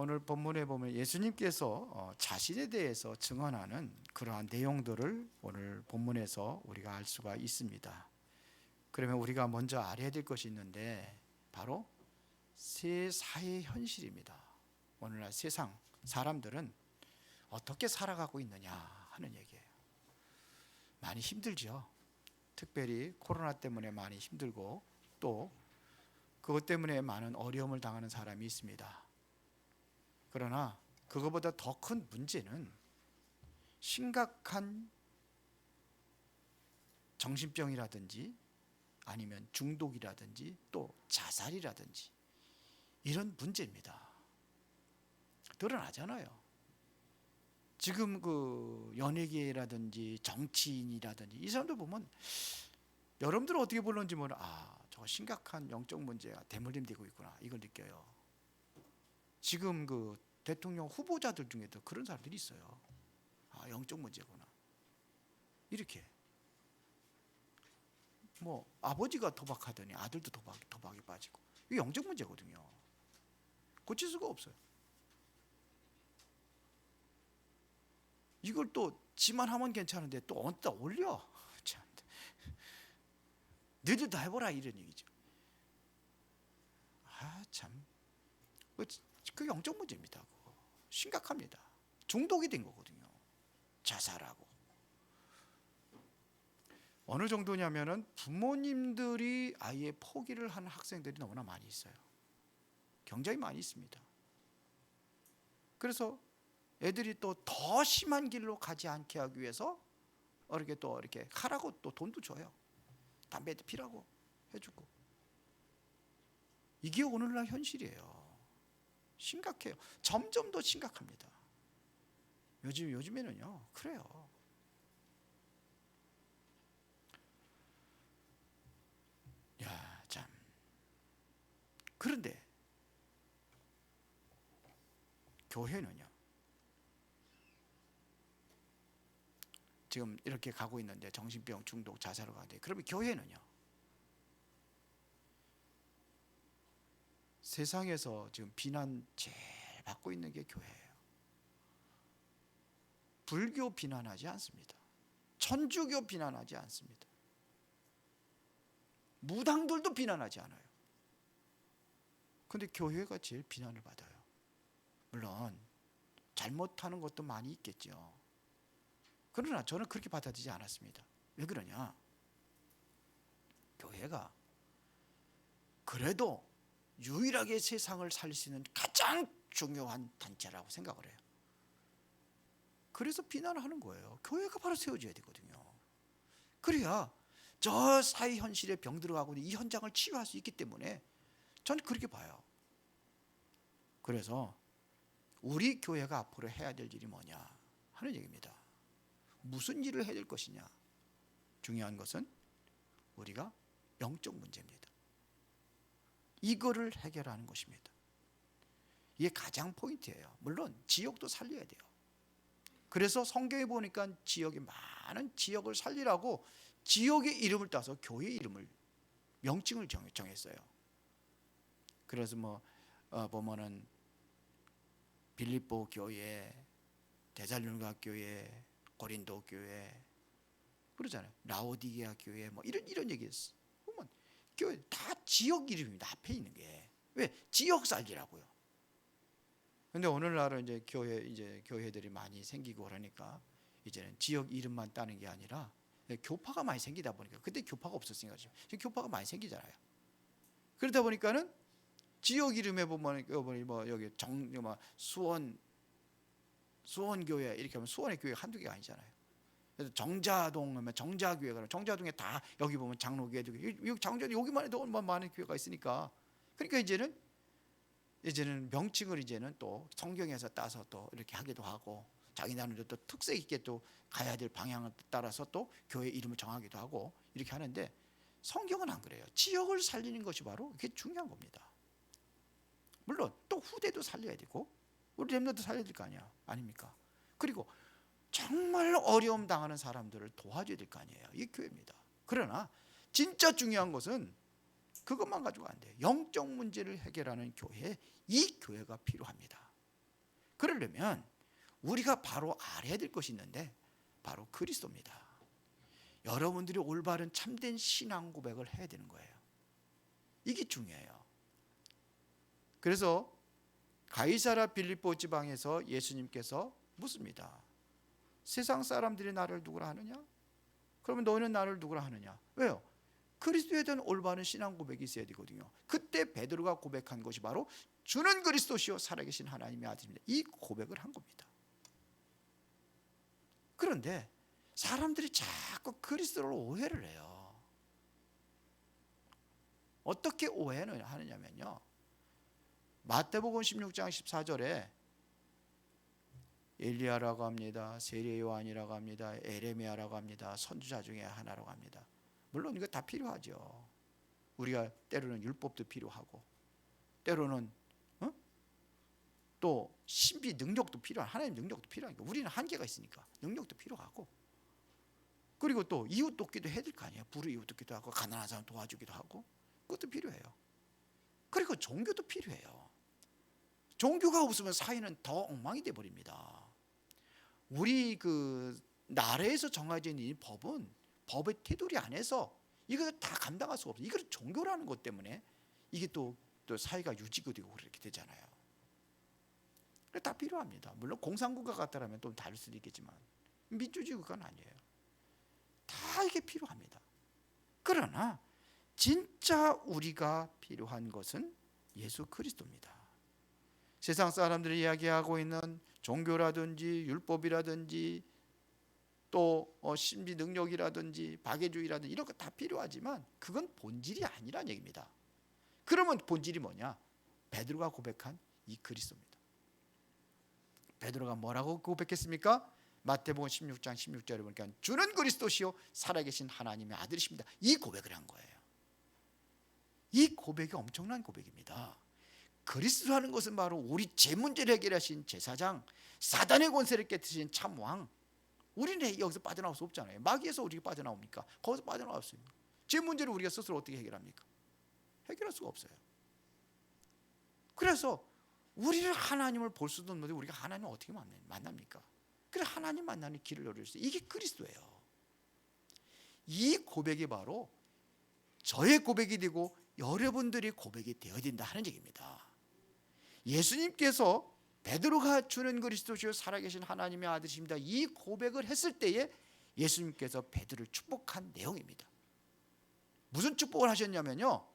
오늘 본문에 보면 예수님께서 자신에 대해서 증언하는 그러한 내용들을 오늘 본문에서 우리가 알 수가 있습니다. 그러면 우리가 먼저 알아야 될 것이 있는데 바로 새 사회 현실입니다. 오늘날 세상 사람들은 어떻게 살아가고 있느냐 하는 얘기예요. 많이 힘들죠. 특별히 코로나 때문에 많이 힘들고 또 그것 때문에 많은 어려움을 당하는 사람이 있습니다. 그러나 그것보다 더 큰 문제는 심각한 정신병이라든지 아니면 중독이라든지 또 자살이라든지 이런 문제입니다. 드러나잖아요. 지금 그 연예계라든지 정치인이라든지 이 사람들 보면 여러분들은 어떻게 보는지 몰라. 저거 심각한 영적 문제가 대물림되고 있구나 이걸 느껴요. 지금 그 대통령 후보자들 중에도 그런 사람들이 있어요. 영적 문제구나 이렇게. 뭐 아버지가 도박하더니 아들도 도박에 빠지고 이게 영적 문제거든요. 고칠 수가 없어요. 이걸 또 지만 하면 괜찮은데 또 어디다 올려. 참. 너희들 다 해보라 이런 얘기죠. 참. 그 영적 문제입니다. 그거. 심각합니다. 중독이 된 거거든요. 자살하고. 어느 정도냐면은 부모님들이 아예 포기를 하는 학생들이 너무나 많이 있어요. 굉장히 많이 있습니다. 그래서 애들이 또 더 심한 길로 가지 않게 하기 위해서 이렇게 하라고 또 돈도 줘요. 담배도 피라고 해주고. 이게 오늘날 현실이에요. 심각해요. 점점 더 심각합니다. 요즘에는요, 그래요. 야, 참. 그런데 교회는요, 지금 이렇게 가고 있는데 정신병, 중독, 자살로 가는데 그러면 교회는요, 세상에서 지금 비난 제일 받고 있는 게 교회예요. 불교 비난하지 않습니다. 천주교 비난하지 않습니다. 무당들도 비난하지 않아요. 그런데 교회가 제일 비난을 받아요. 물론 잘못하는 것도 많이 있겠죠. 그러나 저는 그렇게 받아들이지 않았습니다. 왜 그러냐? 교회가 그래도 유일하게 세상을 살릴 수 있는 가장 중요한 단체라고 생각을 해요. 그래서 비난을 하는 거예요. 교회가 바로 세워져야 되거든요. 그래야 저 사회 현실에 병 들어가고 있는 이 현장을 치유할 수 있기 때문에 저는 그렇게 봐요. 그래서 우리 교회가 앞으로 해야 될 일이 뭐냐 하는 얘기입니다. 무슨 일을 해야 될 것이냐. 중요한 것은 우리가 영적 문제입니다. 이거를 해결하는 것입니다. 이게 가장 포인트예요. 물론 지역도 살려야 돼요. 그래서 성경에 보니까 지역에 많은 지역을 살리라고 지역의 이름을 따서 교회 이름을 명칭을 정했어요. 그래서 보면은 빌립보 교회, 데살로니가 교회, 고린도 교회 그러잖아요. 라오디게아 교회 이런 얘기했어. 보면 교회 다 지역 이름입니다. 앞에 있는 게. 왜? 지역 살리라고요. 근데 오늘날은 이제 교회들이 많이 생기고 그러니까 이제는 지역 이름만 따는 게 아니라 교파가 많이 생기다 보니까 그때 교파가 없었으니까 지금 교파가 많이 생기잖아요. 그러다 보니까는 지역 이름에 보면 여기 수원 교회 이렇게 하면 수원의 교회가 한두 개가 아니잖아요. 그래서 정자동 하면 정자교회 그러면 정자동에 다 여기 보면 장로교회도 여기 장로교 여기만 해도 얼마나 많은 교회가 있으니까 그러니까 이제는 명칭을 이제는 또 성경에서 따서 또 이렇게 하기도 하고 자기 나름대로 또 특색 있게 또 가야 될 방향을 따라서 또 교회 이름을 정하기도 하고 이렇게 하는데 성경은 안 그래요. 지역을 살리는 것이 바로 그게 중요한 겁니다. 물론 또 후대도 살려야 되고 우리 렘넌트도 살려야 될 거 아닙니까? 그리고 정말 어려움 당하는 사람들을 도와줘야 될 거 아니에요. 이게 교회입니다. 그러나 진짜 중요한 것은 그것만 가지고 안 돼요. 영적 문제를 해결하는 교회, 이 교회가 필요합니다. 그러려면 우리가 바로 알아야 될 것이 있는데 바로 그리스도입니다. 여러분들이 올바른 참된 신앙 고백을 해야 되는 거예요. 이게 중요해요. 그래서 가이사라 빌립보 지방에서 예수님께서 묻습니다. 세상 사람들이 나를 누구라 하느냐? 그러면 너희는 나를 누구라 하느냐? 왜요? 그리스도에 대한 올바른 신앙 고백이 있어야 되거든요. 그때 베드로가 고백한 것이 바로 주는 그리스도시요 살아계신 하나님의 아들입니다. 이 고백을 한 겁니다. 그런데 사람들이 자꾸 그리스도를 오해를 해요. 어떻게 오해를 하느냐면요, 마태복음 16장 14절에 엘리야라고 합니다. 세례 요한이라고 합니다. 에레미야라고 합니다. 선지자 중에 하나라고 합니다. 물론 이거 다 필요하죠. 우리가 때로는 율법도 필요하고 때로는 또 신비 능력도 필요한, 하나님 능력도 필요하니까 우리는 한계가 있으니까 능력도 필요하고, 그리고 또 이웃 돕기도 해야 될 거 아니에요. 불의 이웃 돕기도 하고 가난한 사람 도와주기도 하고 그것도 필요해요. 그리고 종교도 필요해요. 종교가 없으면 사회는 더 엉망이 돼 버립니다. 우리 그 나라에서 정해져 있는 이 법은 법의 테두리 안에서 이걸 다 감당할 수가 없어요. 이걸 종교라는 것 때문에 이게 또 사회가 유지가 되고 그렇게 되잖아요. 다 필요합니다. 물론 공산국가 같다라면 또 다를 수도 있겠지만 민주주의 국가는 아니에요. 다 이게 필요합니다. 그러나 진짜 우리가 필요한 것은 예수 그리스도입니다. 세상 사람들이 이야기하고 있는 종교라든지 율법이라든지 또 신비 능력이라든지 박애주의라든지 이런 거 다 필요하지만 그건 본질이 아니란 얘기입니다. 그러면 본질이 뭐냐? 베드로가 고백한 이 그리스도입니다. 베드로가 뭐라고 고백했습니까? 마태복음 16장 16절에 보니까 주는 그리스도시요 살아계신 하나님의 아들이십니다. 이 고백을 한 거예요. 이 고백이 엄청난 고백입니다. 그리스도라는 것은 바로 우리 죄 문제를 해결하신 제사장, 사단의 권세를 깨뜨리신 참왕. 우리는 여기서 빠져나올 수 없잖아요. 마귀에서 우리가 빠져나옵니까? 거기서 빠져나올 수 있습니다. 죄 문제를 우리가 스스로 어떻게 해결합니까? 해결할 수가 없어요. 그래서 우리를 하나님을 볼 수도 없는데 우리가 하나님을 어떻게 만납니까? 그래서 하나님 만나는 길을 열어주세요. 이게 그리스도예요. 이 고백이 바로 저의 고백이 되고 여러분들의 고백이 되어야 된다 하는 얘기입니다. 예수님께서 베드로가 주는 그리스도시요 살아계신 하나님의 아들이십니다. 이 고백을 했을 때에 예수님께서 베드로를 축복한 내용입니다. 무슨 축복을 하셨냐면요,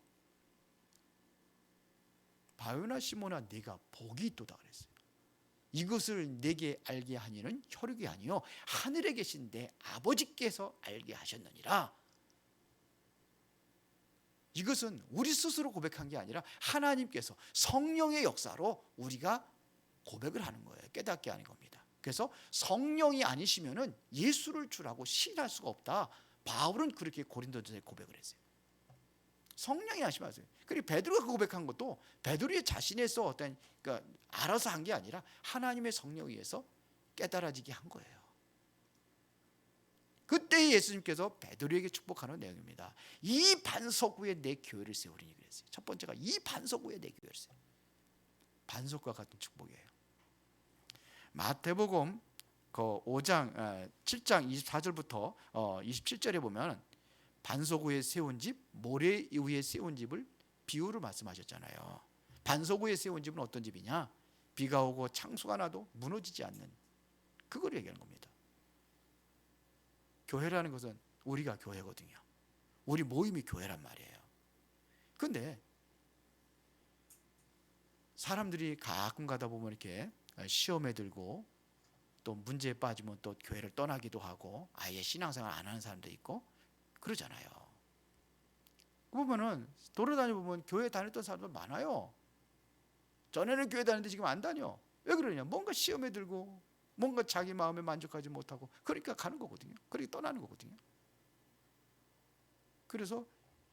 바요나 시몬아 네가 복이 있도다 그랬어요. 이것을 내게 알게 하니는 혈육이 아니요 하늘에 계신 내 아버지께서 알게 하셨느니라. 이것은 우리 스스로 고백한 게 아니라 하나님께서 성령의 역사로 우리가 고백을 하는 거예요. 깨닫게 하는 겁니다. 그래서 성령이 아니시면은 예수를 주라고 시인할 수가 없다. 바울은 그렇게 고린도전서에 고백을 했어요. 성령이 아시면 하세요. 그리고 베드로가 고백한 것도 베드로의 자신에서 어떤 그러니까 알아서 한 게 아니라 하나님의 성령에 의해서 깨달아지게 한 거예요. 그때 예수님께서 베드로에게 축복하는 내용입니다. 이 반석 위에 내 교회를 세우리니 그랬어요. 첫 번째가 이 반석 위에 내 교회를 세우리. 반석과 같은 축복이에요. 마태복음 5장 7장 24절부터 27절에 보면 반석 위에 세운 집, 모래 위에 세운 집을 비유로 말씀하셨잖아요. 반석 위에 세운 집은 어떤 집이냐? 비가 오고 창수가 나도 무너지지 않는 그걸 얘기하는 겁니다. 교회라는 것은 우리가 교회거든요. 우리 모임이 교회란 말이에요. 그런데 사람들이 가끔 가다 보면 이렇게 시험에 들고 또 문제에 빠지면 또 교회를 떠나기도 하고 아예 신앙생활 안 하는 사람도 있고 그러잖아요. 보면은 돌아다니 보면 교회 다녔던 사람들 많아요. 전에는 교회 다녔는데 지금 안 다녀. 왜 그러냐? 뭔가 시험에 들고 뭔가 자기 마음에 만족하지 못하고 그러니까 가는 거거든요. 그러니까 떠나는 거거든요. 그래서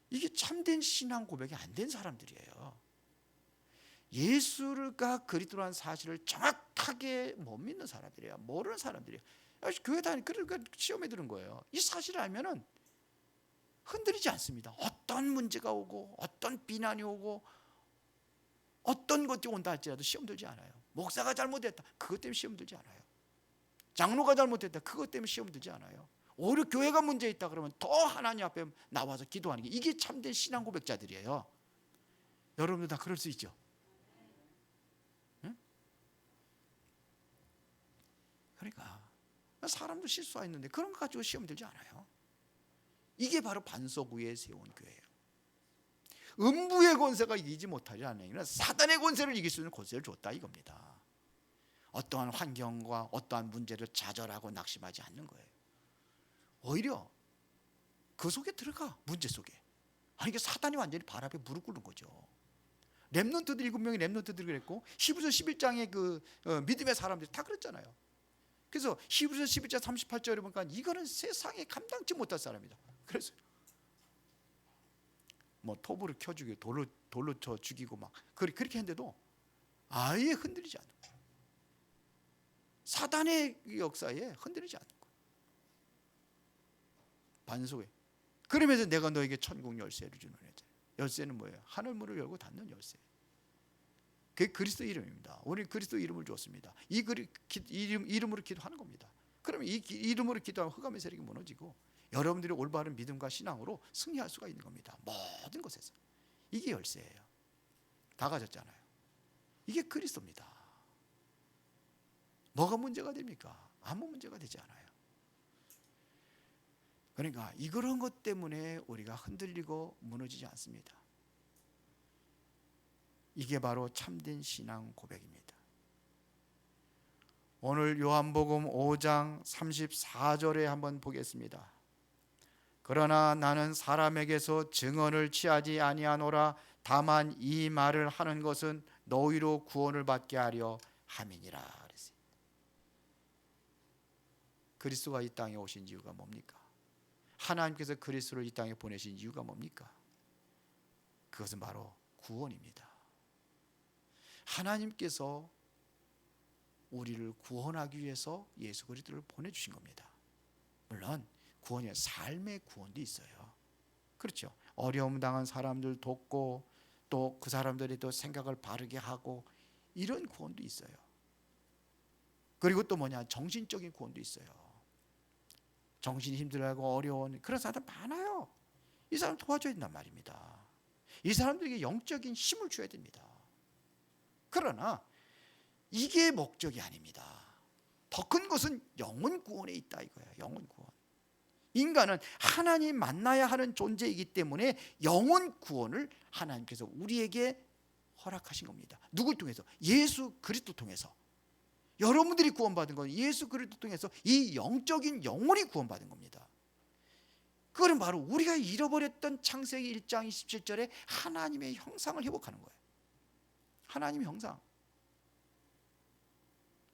이게 참된 신앙 고백이 안 된 사람들이에요. 예수가 그리스도라는 사실을 정확하게 못 믿는 사람들이에요. 모르는 사람들이에요. 교회 다니 그러니까 시험에 드는 거예요. 이 사실을 알면은 흔들리지 않습니다. 어떤 문제가 오고 어떤 비난이 오고 어떤 것이 온다 할지라도 시험 들지 않아요. 목사가 잘못했다, 그것 때문에 시험 들지 않아요. 장로가 잘못했다, 그것 때문에 시험 들지 않아요. 오히려 교회가 문제 있다 그러면 더 하나님 앞에 나와서 기도하는 게, 이게 참된 신앙 고백자들이에요. 여러분들 다 그럴 수 있죠. 응? 그러니까 사람도 실수했는데 그런 거 가지고 시험 들지 않아요. 이게 바로 반석 위에 세운 교회예요. 음부의 권세가 이기지 못하지 않으면 사단의 권세를 이길 수 있는 권세를 줬다 이겁니다. 어떠한 환경과 어떠한 문제를 좌절하고 낙심하지 않는 거예요. 오히려 그 속에 들어가, 문제 속에. 아니, 이게 사단이 완전히 발 앞에 무릎 꿇는 거죠. 렘넌트들 7명이 렘넌트들 그랬고, 히브리서 11장의 그 믿음의 사람들이 다 그랬잖아요. 그래서 히브리서 11장 38절에 보니까 이거는 세상에 감당치 못할 사람이다. 그래서 뭐 톱으로 켜 죽이고 돌로 쳐 죽이고 막 그렇게 했는데도 아예 흔들리지 않는 거예요. 사단의 역사에 흔들리지 않는 거예요. 반석에. 그러면서 내가 너에게 천국 열쇠를 주는 애들. 열쇠는 뭐예요? 하늘 문을 열고 닫는 열쇠. 그게 그리스도 이름입니다. 우리 그리스도 이름을 줬습니다. 이 이름으로 기도하는 겁니다. 그러면 이 이름으로 기도하면 흑암의 세력이 무너지고 여러분들이 올바른 믿음과 신앙으로 승리할 수가 있는 겁니다. 모든 것에서. 이게 열쇠예요. 다 가졌잖아요. 이게 그리스도입니다. 뭐가 문제가 됩니까? 아무 문제가 되지 않아요. 그러니까 이런 것 때문에 우리가 흔들리고 무너지지 않습니다. 이게 바로 참된 신앙 고백입니다. 오늘 요한복음 5장 34절에 한번 보겠습니다. 그러나 나는 사람에게서 증언을 취하지 아니하노라. 다만 이 말을 하는 것은 너희로 구원을 받게 하려 함이니라 그랬어요. 그리스도가 이 땅에 오신 이유가 뭡니까? 하나님께서 그리스도를 이 땅에 보내신 이유가 뭡니까? 그것은 바로 구원입니다. 하나님께서 우리를 구원하기 위해서 예수 그리스도를 보내주신 겁니다. 물론 구원이 삶의 구원도 있어요. 그렇죠. 어려움 당한 사람들 돕고 또 그 사람들이 또 생각을 바르게 하고 이런 구원도 있어요. 그리고 또 뭐냐, 정신적인 구원도 있어요. 정신이 힘들어하고 어려운 그런 사람들 많아요. 이 사람 도와줘야 된단 말입니다. 이 사람들에게 영적인 힘을 줘야 됩니다. 그러나 이게 목적이 아닙니다. 더 큰 것은 영혼 구원에 있다 이거예요. 영혼 구원. 인간은 하나님 만나야 하는 존재이기 때문에 영혼 구원을 하나님께서 우리에게 허락하신 겁니다. 누굴 통해서? 예수 그리스도 통해서. 여러분들이 구원받은 건 예수 그리스도 통해서 이 영적인 영혼이 구원받은 겁니다. 그건 바로 우리가 잃어버렸던 창세기 1장 27절에 하나님의 형상을 회복하는 거예요. 하나님의 형상.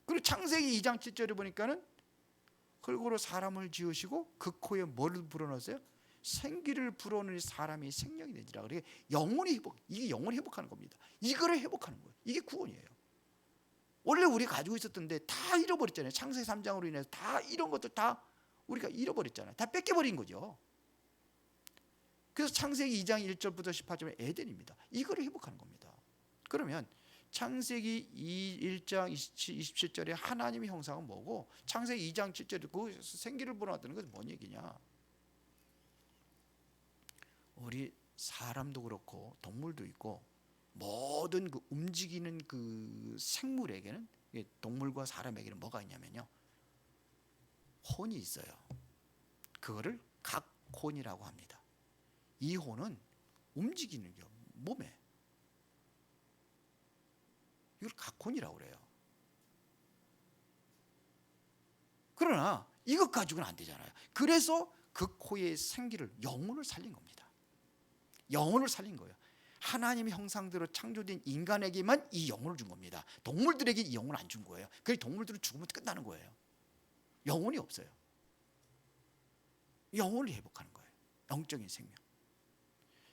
그리고 창세기 2장 7절에 보니까는 흙으로 사람을 지으시고 그 코에 뭐를 불어넣었어요? 생기를 불어넣으니 사람이 생명이 되니라. 그래 영혼이 회복, 이게 영혼이 회복하는 겁니다. 이거를 회복하는 거예요. 이게 구원이에요. 원래 우리가 가지고 있었던데 다 잃어버렸잖아요. 창세기 3장으로 인해서 다 이런 것들 다 우리가 잃어버렸잖아요. 다 뺏겨버린 거죠. 그래서 창세기 2장 1절부터 18절은 에덴입니다. 이거를 회복하는 겁니다. 그러면 창세기 1장 27절에 하나님의 형상은 뭐고 창세기 2장 7절에 그 생기를 불어넣었다는 것은 뭔 얘기냐? 우리 사람도 그렇고 동물도 있고 모든 그 움직이는 그 생물에게는, 동물과 사람에게는 뭐가 있냐면요, 혼이 있어요. 그거를 각혼이라고 합니다. 이 혼은 움직이는 게 몸에, 이걸 각혼이라고 그래요. 그러나 이것 가지고는 안 되잖아요. 그래서 그 코의 생기를, 영혼을 살린 겁니다. 영혼을 살린 거예요. 하나님의 형상대로 창조된 인간에게만 이 영혼을 준 겁니다. 동물들에게 이 영혼을 안 준 거예요. 그래서 동물들은 죽으면 끝나는 거예요. 영혼이 없어요. 영혼을 회복하는 거예요. 영적인 생명.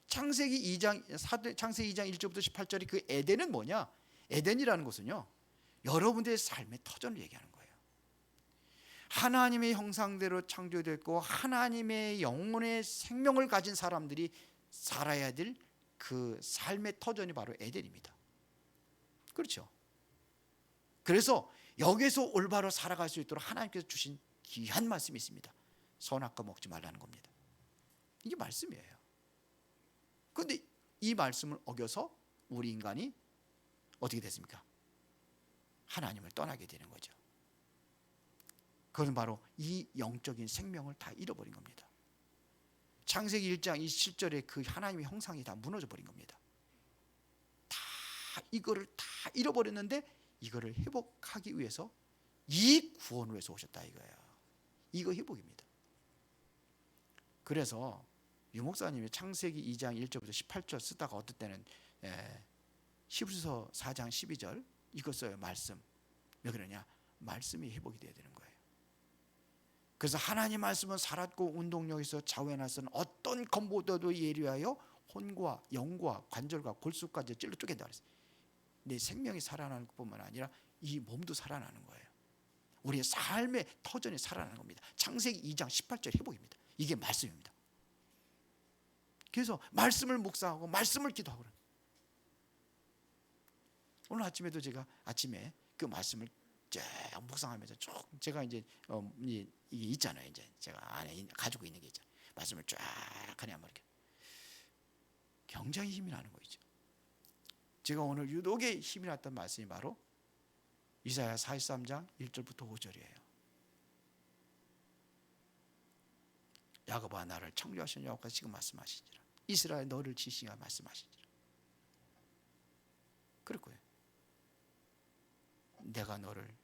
창세기 2장 1절부터 18절이 그 에덴은 뭐냐? 에덴이라는 것은요, 여러분들의 삶의 터전을 얘기하는 거예요. 하나님의 형상대로 창조됐고 하나님의 영혼의 생명을 가진 사람들이 살아야 될 그 삶의 터전이 바로 에덴입니다. 그렇죠. 그래서 여기서 올바로 살아갈 수 있도록 하나님께서 주신 귀한 말씀이 있습니다. 선악과 먹지 말라는 겁니다. 이게 말씀이에요. 그런데 이 말씀을 어겨서 우리 인간이 어떻게 됐습니까? 하나님을 떠나게 되는 거죠. 그것은 바로 이 영적인 생명을 다 잃어버린 겁니다. 창세기 1장 27절에 그 하나님의 형상이 다 무너져 버린 겁니다. 다 이거를 다 잃어버렸는데 이거를 회복하기 위해서 이 구원을 위해서 오셨다 이거예요. 이거 회복입니다. 그래서 유 목사님이 창세기 2장 1절부터 18절 쓰다가 어떨 때는 히브리서 4장 12절 이거 써요. 말씀. 왜 그러냐? 말씀이 회복이 돼야 되는 거예요. 그래서 하나님 말씀은 살았고 운동력에서 좌우에나서는 어떤 검보다도 예리하여 혼과 영과 관절과 골수까지 찔러 쪼갠다 그랬어요. 내 생명이 살아나는 것뿐만 아니라 이 몸도 살아나는 거예요. 우리의 삶의 터전이 살아나는 겁니다. 창세기 2장 18절 회복입니다. 이게 말씀입니다. 그래서 말씀을 묵상하고 말씀을 기도하고 오늘 아침에도 제가 아침에 그 말씀을 쭉 묵상하면서 쭉 제가 이제 이게 있잖아요. 이제 제가 안에 가지고 있는 게 있잖아요. 말씀을 쫙 그냥 이렇게 굉장히 힘이 나는 거죠. 제가 오늘 유독에 힘이 났던 말씀이 바로 이사야 43장 1절부터 5절이에요. 야곱아 나를 창조하신 여호와께서 지금 말씀하시니라. 이스라엘 너를 지시가 말씀하시니라. 그렇고요. 내가 너를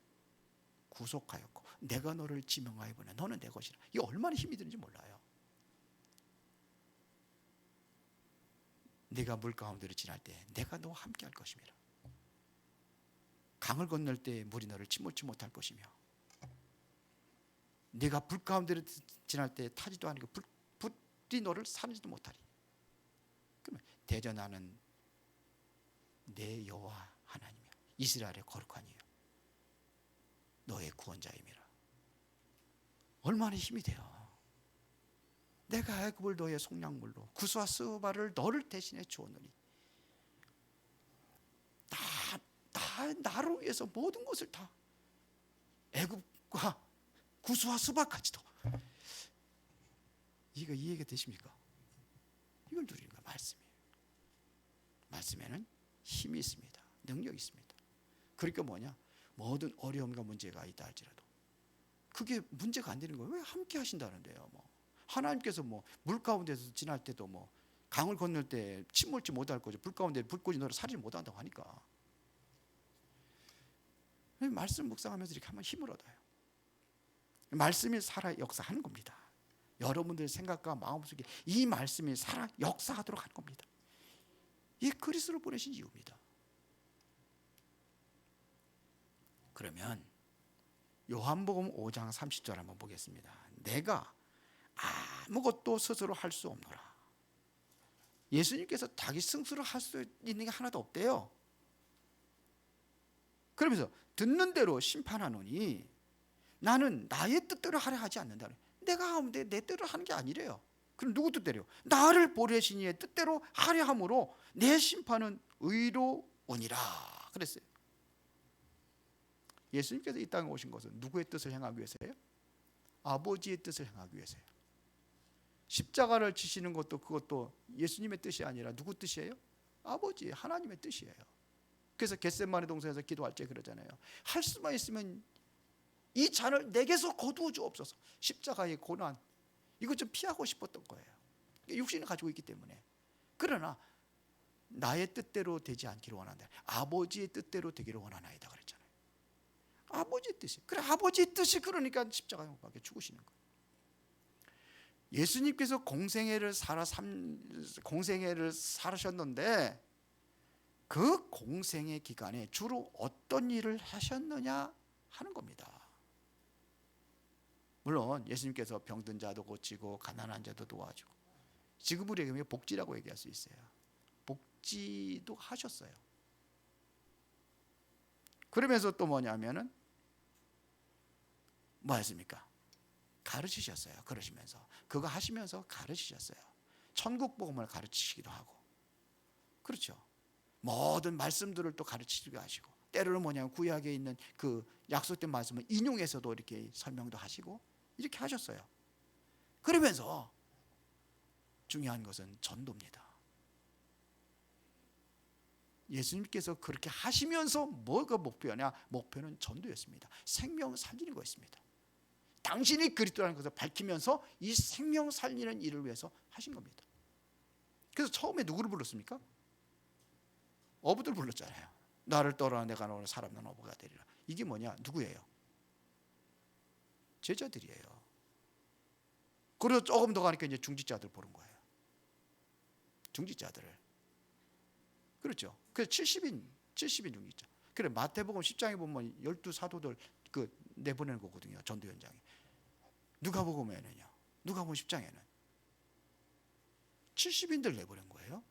구속하였고 내가 너를 지명하여보내 너는 내 것이라. 이게 얼마나 힘이 드는지 몰라요. 네가 물 가운데로 지날 때 내가 너와 함께 할 것임이라. 강을 건널 때 물이 너를 침몰치 못할 것이며 네가 불 가운데로 지날 때 타지도 않고 불이 너를 사르지도 못하리. 그러면 대저 나는 내 여호와 하나님이야. 이스라엘의 거룩한 이여 너의 구원자임이라. 얼마나 힘이 돼요. 내가 애굽을 너의 속량물로 구스와 스바를 너를 대신해 주었느니 다 나를 위해서 모든 것을 다 애굽과 구스와 스바까지도 이거 이해가 되십니까? 이걸 누리는 거 말씀이에요. 말씀에는 힘이 있습니다. 능력이 있습니다. 그러니까 뭐냐? 모든 어려움과 문제가 있다 할지라도 그게 문제가 안 되는 거예요. 왜 함께 하신다는데요? 뭐 하나님께서 뭐 물 가운데서 지날 때도 뭐 강을 건널 때 침몰치 못할 거죠. 불 가운데 불꽃이 너를 사리지 못한다고 하니까 말씀 묵상하면서 이렇게 하면 힘을 얻어요. 말씀이 살아 역사하는 겁니다. 여러분들의 생각과 마음속에 이 말씀이 살아 역사하도록 하는 겁니다. 이 그리스도를 보내신 이유입니다. 그러면 요한복음 5장 30절 한번 보겠습니다. 내가 아무것도 스스로 할 수 없노라. 예수님께서 자기 스스로 할 수 있는 게 하나도 없대요. 그러면서 듣는 대로 심판하노니 나는 나의 뜻대로 하려 하지 않는다. 내가 하는데 내 뜻대로 하는 게 아니래요. 그럼 누구 뜻대로요? 나를 보내신 이의 뜻대로 하려 함으로 내 심판은 의로우니라 그랬어요. 예수님께서 이 땅에 오신 것은 누구의 뜻을 행하기 위해서예요? 아버지의 뜻을 행하기 위해서예요. 십자가를 지시는 것도 그것도 예수님의 뜻이 아니라 누구 뜻이에요? 아버지 하나님의 뜻이에요. 그래서 겟세마네 동산에서 기도할 때 그러잖아요. 할 수만 있으면 이 잔을 내게서 거두어 주옵소서. 십자가의 고난 이거 좀 피하고 싶었던 거예요. 육신을 가지고 있기 때문에. 그러나 나의 뜻대로 되지 않기를 원한다. 아버지의 뜻대로 되기를 원하나이다 그랬잖아요. 아버지의 뜻이. 그래 아버지의 뜻이 그러니까 십자가에 못 박혀 죽으시는 거예요. 예수님께서 공생애를 살으셨는데 그 공생애 기간에 주로 어떤 일을 하셨느냐 하는 겁니다. 물론 예수님께서 병든 자도 고치고 가난한 자도 도와주고 지금 우리에게 복지라고 얘기할 수 있어요. 복지도 하셨어요. 그러면서 또 뭐냐면은 뭐 했습니까? 가르치셨어요. 그러시면서 그거 하시면서 가르치셨어요. 천국 복음을 가르치시기도 하고 그렇죠. 모든 말씀들을 또 가르치게 하시고, 때로는 뭐냐면 구약에 있는 그 약속된 말씀을 인용해서도 이렇게 설명도 하시고 이렇게 하셨어요. 그러면서 중요한 것은 전도입니다. 예수님께서 그렇게 하시면서 뭐가 목표냐? 목표는 전도였습니다. 생명 살리는 거였습니다. 당신이 그리스도라는 것을 밝히면서 이 생명 살리는 일을 위해서 하신 겁니다. 그래서 처음에 누구를 불렀습니까? 어부들 불렀잖아요. 나를 떠나 내가 너를 사람은 어부가 되리라. 이게 뭐냐? 누구예요? 제자들이에요. 그리고 조금 더 가니까 이제 중직자들 보는 거예요. 중직자들을. 그렇죠. 그래서 70인 중직자. 그래 마태복음 10장에 보면 12 사도들 그 내보내는 거거든요. 전도 현장에. 누가복음에는요. 누가복음 10장에는 70인들 내보낸 거예요.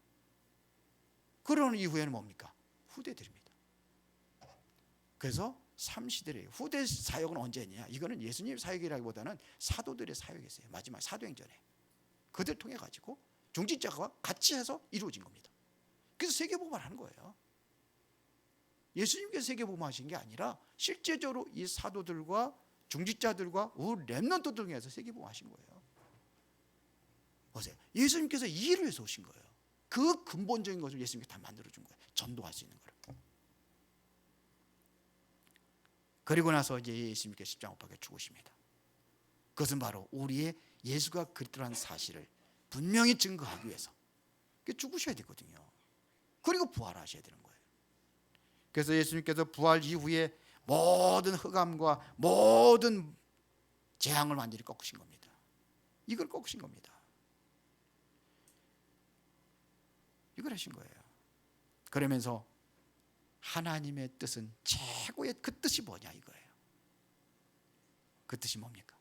그러는 이후에는 뭡니까? 후대들입니다. 그래서 3시대래요. 후대 사역은 언제 했냐? 이거는 예수님 사역이라기보다는 사도들의 사역이었어요. 마지막 사도행전에. 그들 통해 가지고 중직자가 같이 해서 이루어진 겁니다. 그래서 세계복음을 하는 거예요. 예수님께서 세계복음 하신 게 아니라 실제적으로 이 사도들과 중직자들과 우리 렘넌트들 통해서 세계복음 하신 거예요. 보세요. 예수님께서 이 일을 해서 오신 거예요. 그 근본적인 것을 예수님께서 다 만들어준 거예요. 전도할 수 있는 거를. 그리고 나서 이제 예수님께서 십자가에 죽으십니다. 그것은 바로 우리의 예수가 그리스도라는 사실을 분명히 증거하기 위해서 죽으셔야 되거든요. 그리고 부활하셔야 되는 거예요. 그래서 예수님께서 부활 이후에 모든 흑암과 모든 재앙을 완전히 꺾으신 겁니다. 이걸 꺾으신 겁니다. 이걸 하신 거예요. 그러면서 하나님의 뜻은 최고의 그 뜻이 뭐냐 이거예요. 그 뜻이 뭡니까?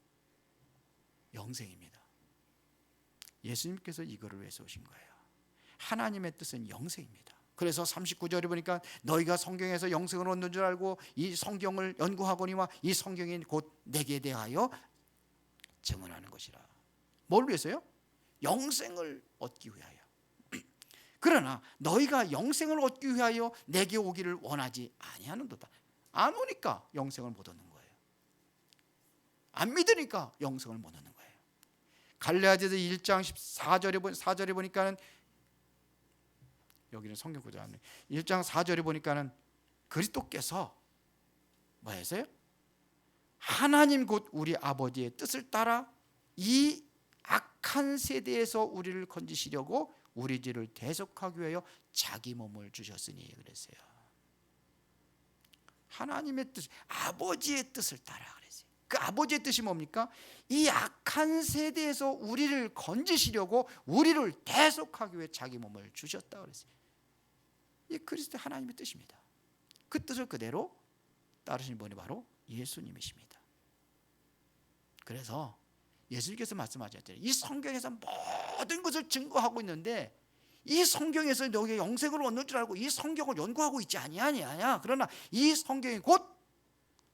영생입니다. 예수님께서 이거를 위해서 오신 거예요. 하나님의 뜻은 영생입니다. 그래서 39절에 보니까 너희가 성경에서 영생을 얻는 줄 알고 이 성경을 연구하거니와 이 성경이 곧 내게 대하여 증언하는 것이라. 뭘 위해서요? 영생을 얻기 위하여. 그러나 너희가 영생을 얻기 위하여 내게 오기를 원하지 아니하는도다. 안 오니까 영생을 못 얻는 거예요. 안 믿으니까 영생을 못 얻는 거예요. 갈라디아서 1장 4절에 보니까는 여기는 성경 구절 아니에요. 1장 4절에 보니까는 그리스도께서 뭐 하세요? 하나님 곧 우리 아버지의 뜻을 따라 이 악한 세대에서 우리를 건지시려고 우리 죄를 대속하기 위하여 자기 몸을 주셨으니 그랬어요. 하나님의 뜻, 아버지의 뜻을 따라 그랬어요. 그 아버지의 뜻이 뭡니까? 이 악한 세대에서 우리를 건지시려고 우리를 대속하기 위해 자기 몸을 주셨다 그랬어요. 이 그리스도 하나님의 뜻입니다. 그 뜻을 그대로 따르신 분이 바로 예수님이십니다. 그래서 예수님께서 말씀하셨잖아요. 이 성경에서 모든 것을 증거하고 있는데 이 성경에서 너희가 영생을 얻는 줄 알고 이 성경을 연구하고 있지 아니하냐. 그러나 이 성경이 곧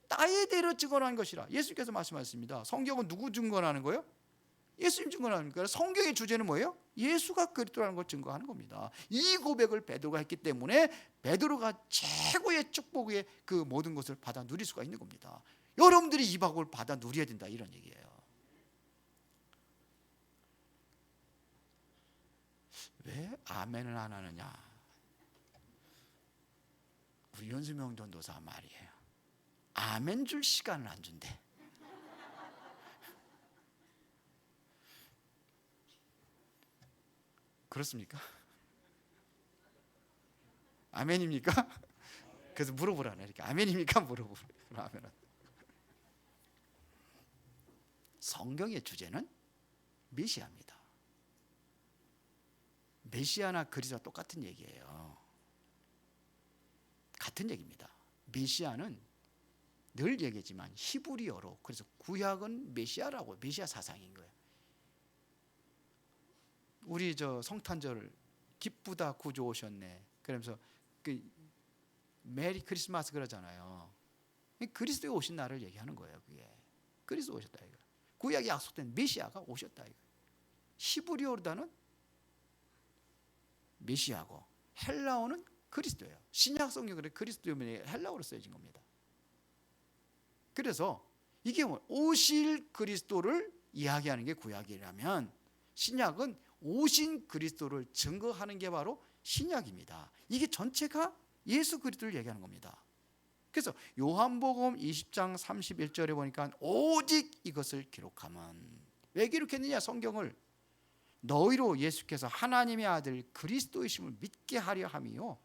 나에 대로 증언하는 것이라. 예수님께서 말씀하셨습니다. 성경은 누구 증거하는 거예요? 예수님 증거하는 거예요. 성경의 주제는 뭐예요? 예수가 그리스도라는 걸 증거하는 겁니다. 이 고백을 베드로가 했기 때문에 베드로가 최고의 축복의 그 모든 것을 받아 누릴 수가 있는 겁니다. 여러분들이 이 복을 받아 누려야 된다 이런 얘기예요. 왜 아멘을 안 하느냐? 우리 윤수명 전도사 말이에요. 아멘 줄 시간을 안 준대. 그렇습니까? 아멘입니까? 그래서 물어보라네. 이렇게 아멘입니까? 물어보라면 성경의 주제는 메시아입니다. 메시아나 그리스도와 똑같은 얘기예요. 같은 얘기입니다. 메시아는 늘 얘기지만 히브리어로, 그래서 구약은 메시아라고, 메시아 사상인 거예요. 우리 저 성탄절 기쁘다 구주 오셨네. 그러면서 그 메리 크리스마스 그러잖아요. 그리스도가 오신 날을 얘기하는 거예요. 그게 그리스도 오셨다 이거. 구약에 약속된 메시아가 오셨다 이거. 히브리어로다는 메시아고 헬라어는 그리스도예요. 신약 성경에 그리스도면 헬라어로 쓰여진 겁니다. 그래서 이게 오실 그리스도를 이야기하는 게 구약이라면 신약은 오신 그리스도를 증거하는 게 바로 신약입니다. 이게 전체가 예수 그리스도를 얘기하는 겁니다. 그래서 요한복음 20장 31절에 보니까 오직 이것을 기록하면, 왜 기록했느냐? 성경을 너희로 예수께서 하나님의 아들 그리스도이심을 믿게 하려 함이요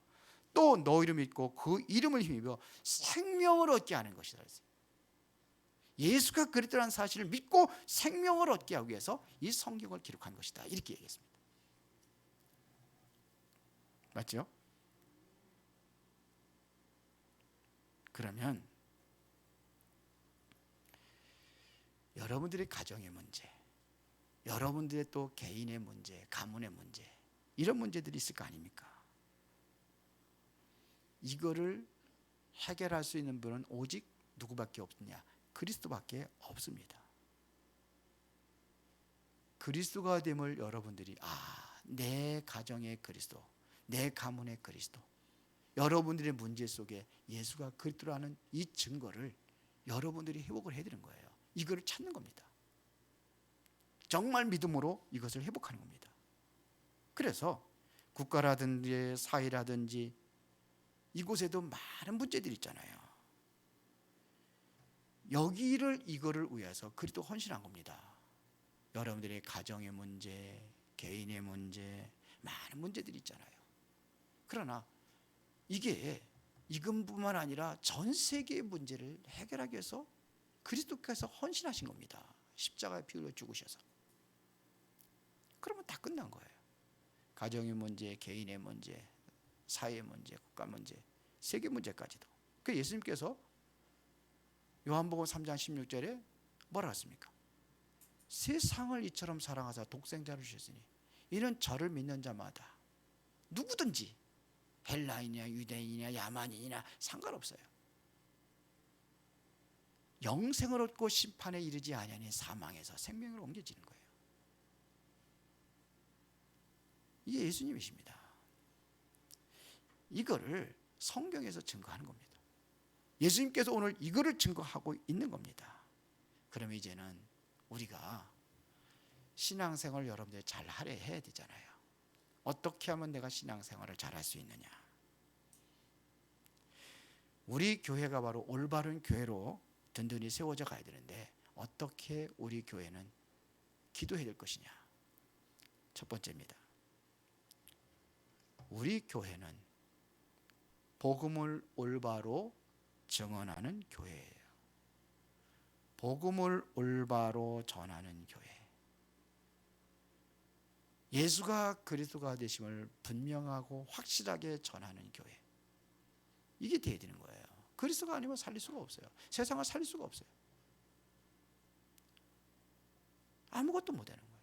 또 너희를 믿고 그 이름을 힘입어 생명을 얻게 하는 것이다. 예수가 그리스도라는 사실을 믿고 생명을 얻게 하기 위해서 이 성경을 기록한 것이다, 이렇게 얘기했습니다. 맞죠? 그러면 여러분들의 가정의 문제, 여러분들의 또 개인의 문제, 가문의 문제, 이런 문제들이 있을 거 아닙니까? 이거를 해결할 수 있는 분은 오직 누구밖에 없느냐? 그리스도밖에 없습니다. 그리스도가 됨을 여러분들이 내 가정의 그리스도, 내 가문의 그리스도, 여러분들의 문제 속에 예수가 그리스도라는 이 증거를 여러분들이 회복을 해드리는 거예요. 이거를 찾는 겁니다. 정말 믿음으로 이것을 회복하는 겁니다. 그래서 국가라든지 사회라든지 이곳에도 많은 문제들이 있잖아요. 이거를 위해서 그리스도 헌신한 겁니다. 여러분들의 가정의 문제, 개인의 문제, 많은 문제들이 있잖아요. 그러나 이게 이것뿐만 아니라 전 세계의 문제를 해결하기 위해서 그리스도께서 헌신하신 겁니다. 십자가에 피 흘려 죽으셔서. 그러면 다 끝난 거예요. 가정의 문제, 개인의 문제, 사회의 문제, 국가 문제, 세계 문제까지도. 그 예수님께서 요한복음 3장 16절에 뭐라고 했습니까? 세상을 이처럼 사랑하사 독생자를 주셨으니 이는 저를 믿는 자마다 누구든지 헬라인이냐 유대인이냐 야만인이냐 상관없어요. 영생을 얻고 심판에 이르지 아니하니 사망에서 생명으로 옮겨지는 거예요. 이게 예수님이십니다. 이거를 성경에서 증거하는 겁니다. 예수님께서 오늘 이거를 증거하고 있는 겁니다. 그럼 이제는 우리가 신앙생활을 여러분들이 잘 해야 되잖아요. 어떻게 하면 내가 신앙생활을 잘 할 수 있느냐? 우리 교회가 바로 올바른 교회로 든든히 세워져 가야 되는데 어떻게 우리 교회는 기도해야 될 것이냐? 첫 번째입니다. 우리 교회는 복음을 올바로 증언하는 교회예요. 복음을 올바로 전하는 교회. 예수가 그리스도가 되심을 분명하고 확실하게 전하는 교회. 이게 돼야 되는 거예요. 그리스도가 아니면 살릴 수가 없어요. 세상을 살릴 수가 없어요. 아무것도 못하는 거예요.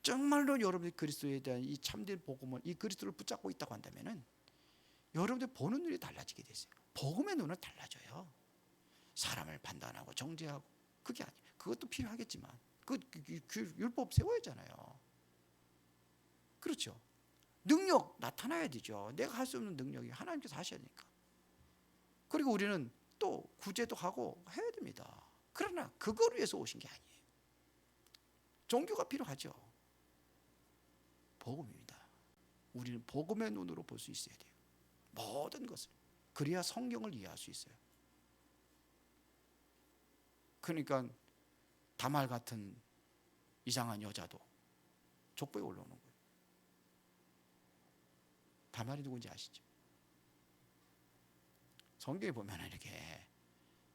정말로 여러분이 그리스도에 대한 이 참된 복음을, 이 그리스도를 붙잡고 있다고 한다면은 여러분들 보는 눈이 달라지게 됐어요. 복음의 눈은 달라져요. 사람을 판단하고 정죄하고 그게 아니에요. 그것도 필요하겠지만 그 율법 세워야 하잖아요. 그렇죠. 능력 나타나야 되죠. 내가 할 수 없는 능력이 하나님께서 하셔야 되니까. 그리고 우리는 또 구제도 하고 해야 됩니다. 그러나 그걸 위해서 오신 게 아니에요. 종교가 필요하죠. 복음입니다. 우리는 복음의 눈으로 볼 수 있어야 돼요. 모든 것을. 그래야 성경을 이해할 수 있어요. 그러니까 다말 같은 이상한 여자도 족보에 올라오는 거예요. 다말이 누군지 아시죠? 성경에 보면 이렇게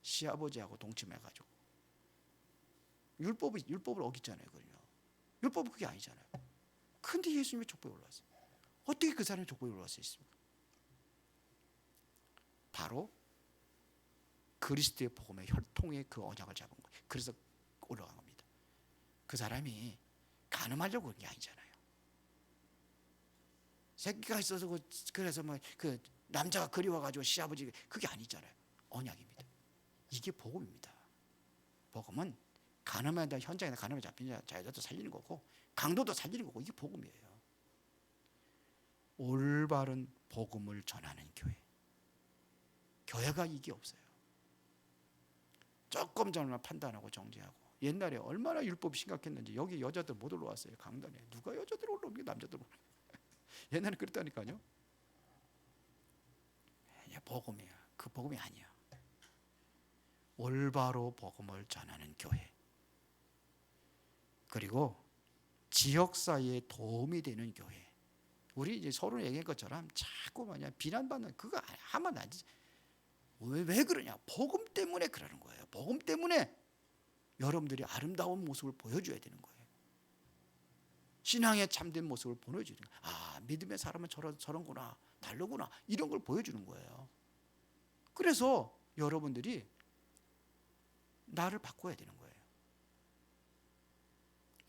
시아버지하고 동침해가지고 율법을 어겼잖아요. 그러면 율법은 그게 아니잖아요. 근데 예수님이 족보에 올라왔어요. 어떻게 그 사람이 족보에 올라올 수 있습니까? 바로 그리스도의 복음의 혈통의 그 언약을 잡은 거예요. 그래서 올라간 겁니다. 그 사람이 간음하려고 그런 게 아니잖아요. 새끼가 있어서 그래서 그 남자가 그리워가지고 시아버지 그게 아니잖아요. 언약입니다. 이게 복음입니다. 복음은 간음하다 현장에서 간음에 잡힌 자여자도 살리는 거고 강도도 살리는 거고 이게 복음이에요. 올바른 복음을 전하는 교회. 교회가 이게 없어요. 조금 전만 판단하고 정죄하고. 옛날에 얼마나 율법이 심각했는지 여기 여자들 못 올라왔어요. 강단에 누가 여자들 올라오는 게 남자들 올라오는 옛날에 그랬다니까요. 복음이야. 그 복음이 아니야. 올바로 복음을 전하는 교회. 그리고 지역사회에 도움이 되는 교회. 우리 이제 서로 얘기한 것처럼 자꾸 뭐냐 비난받는 그거 하면 안 되지. 왜 그러냐? 복음 때문에 그러는 거예요. 복음 때문에 여러분들이 아름다운 모습을 보여줘야 되는 거예요. 신앙의 참된 모습을 보여주는 거예요. 아, 믿음의 사람은 저런구나, 다르구나 이런 걸 보여주는 거예요. 그래서 여러분들이 나를 바꿔야 되는 거예요.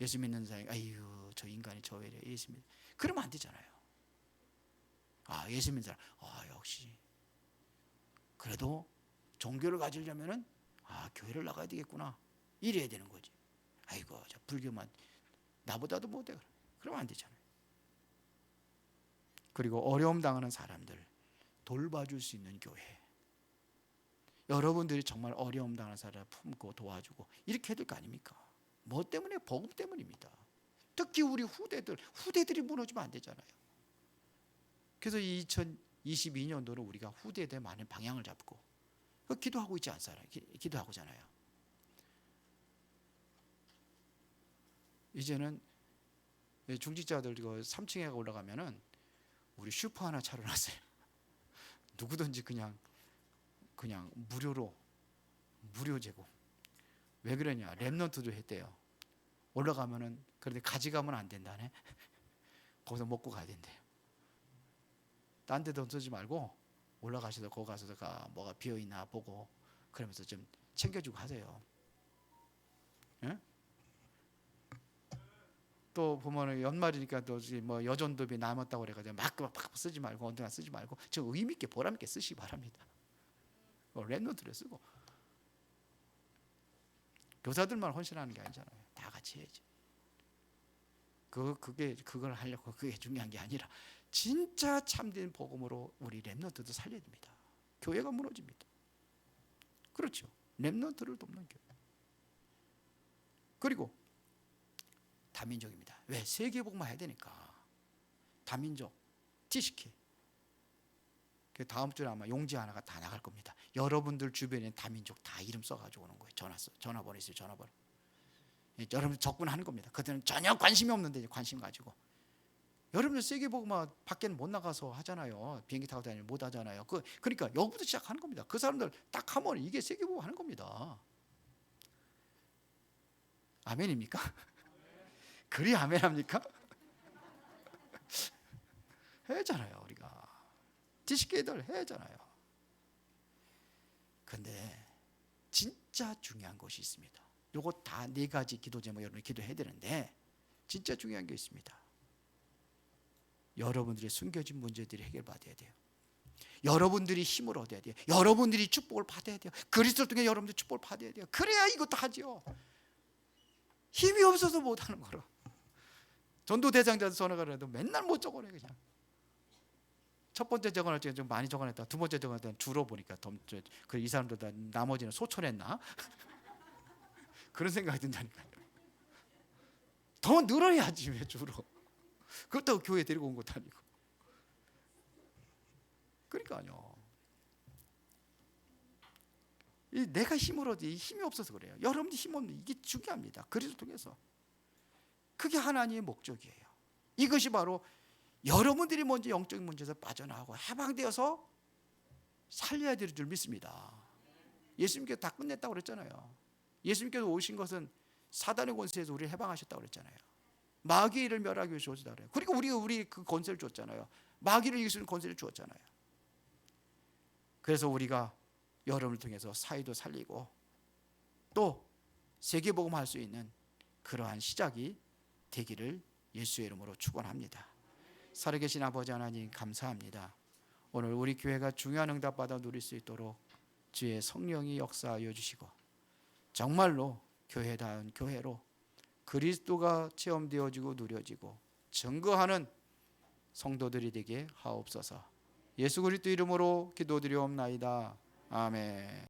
예수 믿는 사람이 아유 저 인간이 저 왜래 예수 믿 그러면 안 되잖아요. 아 예수 믿는 사람 역시 그래도 종교를 가지려면은 교회를 나가야 되겠구나 이래야 되는 거지. 아이고 저 불교만 나보다도 못해 그러면 안 되잖아요. 그리고 어려움 당하는 사람들 돌봐줄 수 있는 교회. 여러분들이 정말 어려움 당하는 사람을 품고 도와주고 이렇게 해야 될 거 아닙니까? 뭐 때문에? 복음 때문입니다. 특히 우리 후대들이 무너지면 안 되잖아요. 그래서 2022년도는 우리가 후대에 대해 많은 방향을 잡고 기도하고 있지 않잖아요. 기도하고잖아요. 이제는 중직자들 3층에 올라가면은 우리 슈퍼 하나 차려놨어요. 누구든지 그냥 무료 제공. 왜 그러냐? 랩넌트도 했대요. 올라가면은 그런데 가져가면 안 된다네. 거기서 먹고 가야 된대요. 딴 데 돈 쓰지 말고 올라가셔서 거기 가서 뭐가 비어 있나 보고 그러면서 좀 챙겨주고 하세요. 예? 또 보면은 연말이니까 또 뭐 여전도비 남았다고 그래가지고 막 쓰지 말고 언제나 쓰지 말고 저 의미 있게 보람 있게 쓰시기 바랍니다. 랩넌트를 쓰고 교사들만 헌신하는 게 아니잖아요. 다 같이 해야지. 그걸 하려고 그게 중요한 게 아니라 진짜 참된 복음으로 우리 랩넌트도 살려야 됩니다. 교회가 무너집니다. 그렇죠. 랩넌트를 돕는 교회. 그리고 다민족입니다. 왜? 세계복음화 해야 되니까. 다민족, TCK. 다음 주에 아마 용지 하나가 다 나갈 겁니다. 여러분들 주변에 다민족 다 이름 써가지고 오는 거예요. 전화번호 있어요. 전화번호. 여러분 접근하는 겁니다. 그들은 전혀 관심이 없는데 관심 가지고. 여러분들 세계복음화 밖에는 못 나가서 하잖아요. 비행기 타고 다니면 못 하잖아요. 그러니까 여기부터 시작하는 겁니다. 그 사람들 딱 하면 이게 세계복음화 하는 겁니다. 아멘입니까? 그리 아멘합니까? 해야잖아요 우리가. 지식계들 해야잖아요. 근데 진짜 중요한 것이 있습니다. 요거 다 4가지 기도 제목 여러분이 기도해야 되는데 진짜 중요한 게 있습니다. 여러분들의 숨겨진 문제들이 해결받아야 돼요. 여러분들이 힘을 얻어야 돼요. 여러분들이 축복을 받아야 돼요. 그리스도를 통해 여러분들이 축복을 받아야 돼요. 그래야 이것도 하죠. 힘이 없어서 못하는 거라. 전도대장자도 전화가 해도 맨날 못 적어내 그냥. 첫 번째 적어낼 때 좀 많이 적어냈다. 두 번째 적어낼 때는 줄어 보니까 이 사람들 다 나머지는 소천했나? 그런 생각이 든다니까요. 더 늘어야지 왜 줄어? 그렇다고 교회 데리고 온 것도 아니고. 그러니까요. 내가 힘을 얻지 힘이 없어서 그래요. 여러분들 힘 없는 이게 중요합니다. 그리스도를 통해서. 그게 하나님의 목적이에요. 이것이 바로 여러분들이 먼저 영적인 문제에서 빠져나가고 해방되어서 살려야 될 줄 믿습니다. 예수님께서 다 끝냈다고 그랬잖아요. 예수님께서 오신 것은 사단의 권세에서 우리를 해방하셨다고 그랬잖아요. 마귀의 일을 멸하기 위해서 오셨다고 그래요. 그리고 우리 그 권세를 줬잖아요. 마귀를 이길 수 있는 권세를 주었잖아요. 그래서 우리가 여러분을 통해서 사회도 살리고 또 세계복음할 수 있는 그러한 시작이 되기를 예수의 이름으로 축원합니다. 살아계신 아버지 하나님 감사합니다. 오늘 우리 교회가 중요한 응답받아 누릴 수 있도록 주의 성령이 역사하여 주시고 정말로 교회다운 교회로 그리스도가 체험되어지고 누려지고 증거하는 성도들이 되게 하옵소서. 예수 그리스도 이름으로 기도드리옵나이다. 아멘.